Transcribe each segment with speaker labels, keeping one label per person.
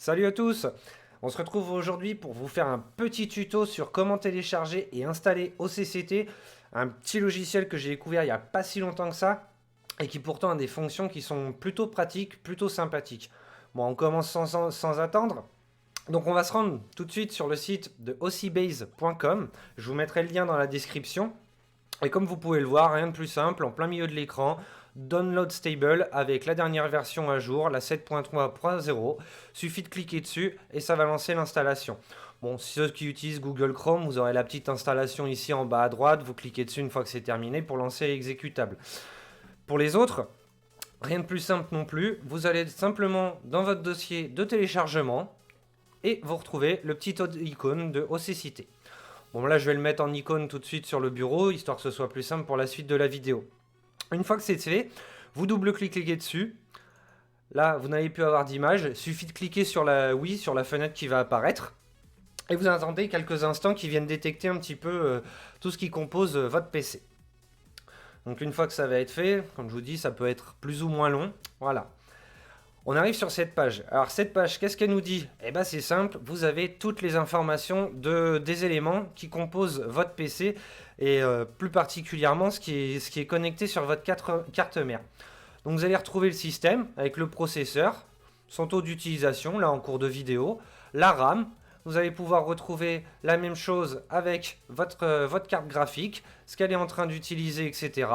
Speaker 1: Salut à tous! On se retrouve aujourd'hui pour vous faire un petit tuto sur comment télécharger et installer OCCT, un petit logiciel que j'ai découvert il n'y a pas si longtemps que ça, et qui pourtant a des fonctions qui sont plutôt pratiques, plutôt sympathiques. Bon, on commence sans attendre. Donc on va se rendre tout de suite sur le site de ocbase.com, je vous mettrai le lien dans la description. Et comme vous pouvez le voir, rien de plus simple, en plein milieu de l'écran, Download Stable avec la dernière version à jour, la 7.3.0. Suffit de cliquer dessus et ça va lancer l'installation. Bon, ceux qui utilisent Google Chrome, vous aurez la petite installation ici en bas à droite, vous cliquez dessus une fois que c'est terminé pour lancer l'exécutable. Pour les autres, rien de plus simple non plus, vous allez simplement dans votre dossier de téléchargement et vous retrouvez le petit icône de OCCT. Bon, là je vais le mettre en icône tout de suite sur le bureau, histoire que ce soit plus simple pour la suite de la vidéo. Une fois que c'est fait, vous double-cliquez dessus. Là, vous n'allez plus avoir d'image, il suffit de cliquer sur la sur la fenêtre qui va apparaître. Et vous attendez quelques instants qui viennent détecter un petit peu tout ce qui compose votre PC. Donc une fois que ça va être fait, comme je vous dis, ça peut être plus ou moins long. Voilà. On arrive sur cette page. Alors cette page, qu'est-ce qu'elle nous dit? Eh bien c'est simple, vous avez toutes les informations des éléments qui composent votre PC et plus particulièrement ce qui est connecté sur votre carte mère. Donc vous allez retrouver le système avec le processeur, son taux d'utilisation, là en cours de vidéo, la RAM. Vous allez pouvoir retrouver la même chose avec votre carte graphique, ce qu'elle est en train d'utiliser, etc.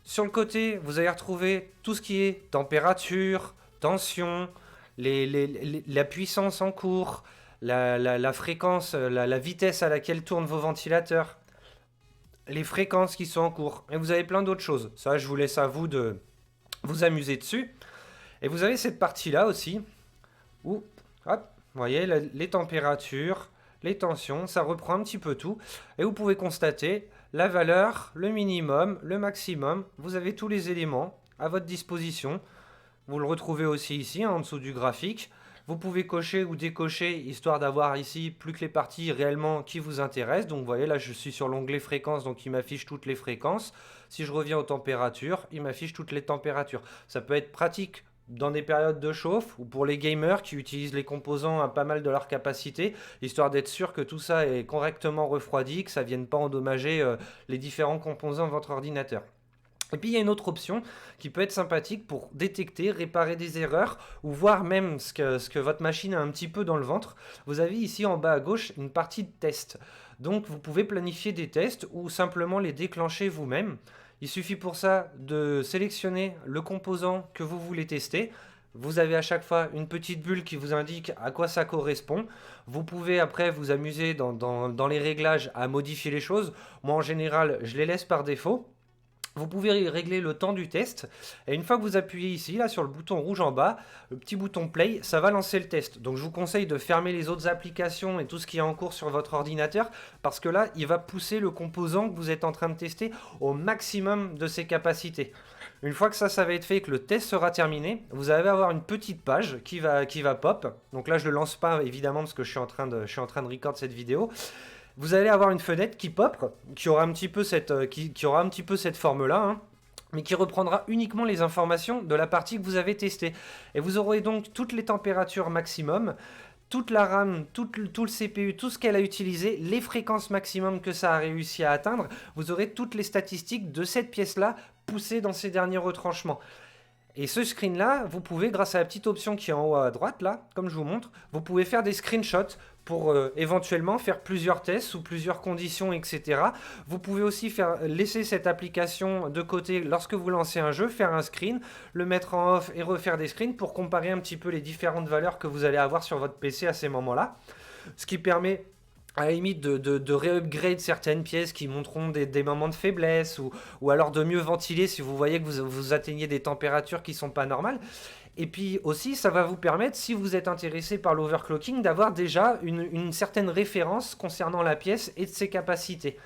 Speaker 1: Sur le côté, vous allez retrouver tout ce qui est température, tension, la puissance en cours, la fréquence, la vitesse à laquelle tournent vos ventilateurs, les fréquences qui sont en cours. Et vous avez plein d'autres choses. Ça, je vous laisse à vous de vous amuser dessus. Et vous avez cette partie-là aussi, où, hop, vous voyez, les températures, les tensions, ça reprend un petit peu tout. Et vous pouvez constater la valeur, le minimum, le maximum. Vous avez tous les éléments à votre disposition. Vous le retrouvez aussi ici, en dessous du graphique. Vous pouvez cocher ou décocher, histoire d'avoir ici plus que les parties réellement qui vous intéressent. Donc vous voyez, là je suis sur l'onglet fréquences, donc il m'affiche toutes les fréquences. Si je reviens aux températures, il m'affiche toutes les températures. Ça peut être pratique dans des périodes de chauffe ou pour les gamers qui utilisent les composants à pas mal de leur capacité, histoire d'être sûr que tout ça est correctement refroidi, que ça ne vienne pas endommager les différents composants de votre ordinateur. Et puis il y a une autre option qui peut être sympathique pour détecter, réparer des erreurs ou voir même ce que votre machine a un petit peu dans le ventre. Vous avez ici en bas à gauche une partie de test. Donc vous pouvez planifier des tests ou simplement les déclencher vous-même. Il suffit pour ça de sélectionner le composant que vous voulez tester. Vous avez à chaque fois une petite bulle qui vous indique à quoi ça correspond. Vous pouvez après vous amuser dans les réglages à modifier les choses. Moi en général je les laisse par défaut. Vous pouvez régler le temps du test et une fois que vous appuyez ici, là sur le bouton rouge en bas, le petit bouton play, ça va lancer le test. Donc je vous conseille de fermer les autres applications et tout ce qui est en cours sur votre ordinateur parce que là, il va pousser le composant que vous êtes en train de tester au maximum de ses capacités. Une fois que ça va être fait et que le test sera terminé, vous allez avoir une petite page qui va pop. Donc là, je ne le lance pas évidemment parce que je suis en train de record cette vidéo. Vous allez avoir une fenêtre qui pop, qui aura un petit peu cette forme-là, hein, mais qui reprendra uniquement les informations de la partie que vous avez testée. Et vous aurez donc toutes les températures maximum, toute la RAM, tout le CPU, tout ce qu'elle a utilisé, les fréquences maximum que ça a réussi à atteindre. Vous aurez toutes les statistiques de cette pièce-là poussées dans ces derniers retranchements. Et ce screen-là, vous pouvez, grâce à la petite option qui est en haut à droite, là, comme je vous montre, vous pouvez faire des screenshots pour éventuellement faire plusieurs tests sous plusieurs conditions, etc. Vous pouvez aussi laisser cette application de côté lorsque vous lancez un jeu, faire un screen, le mettre en off et refaire des screens pour comparer un petit peu les différentes valeurs que vous allez avoir sur votre PC à ces moments-là. Ce qui permet à la limite de réupgrade certaines pièces qui montreront des moments de faiblesse ou alors de mieux ventiler si vous voyez que vous atteignez des températures qui ne sont pas normales. Et puis aussi, ça va vous permettre, si vous êtes intéressé par l'overclocking, d'avoir déjà une certaine référence concernant la pièce et de ses capacités.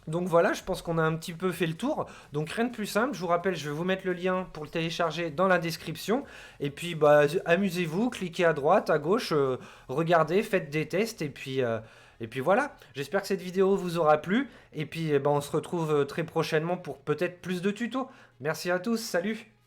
Speaker 1: Donc voilà, je pense qu'on a un petit peu fait le tour. Donc rien de plus simple, je vous rappelle, je vais vous mettre le lien pour le télécharger dans la description. Et puis amusez-vous, cliquez à droite, à gauche, regardez, faites des tests et puis voilà. J'espère que cette vidéo vous aura plu. Et puis on se retrouve très prochainement pour peut-être plus de tutos. Merci à tous, salut!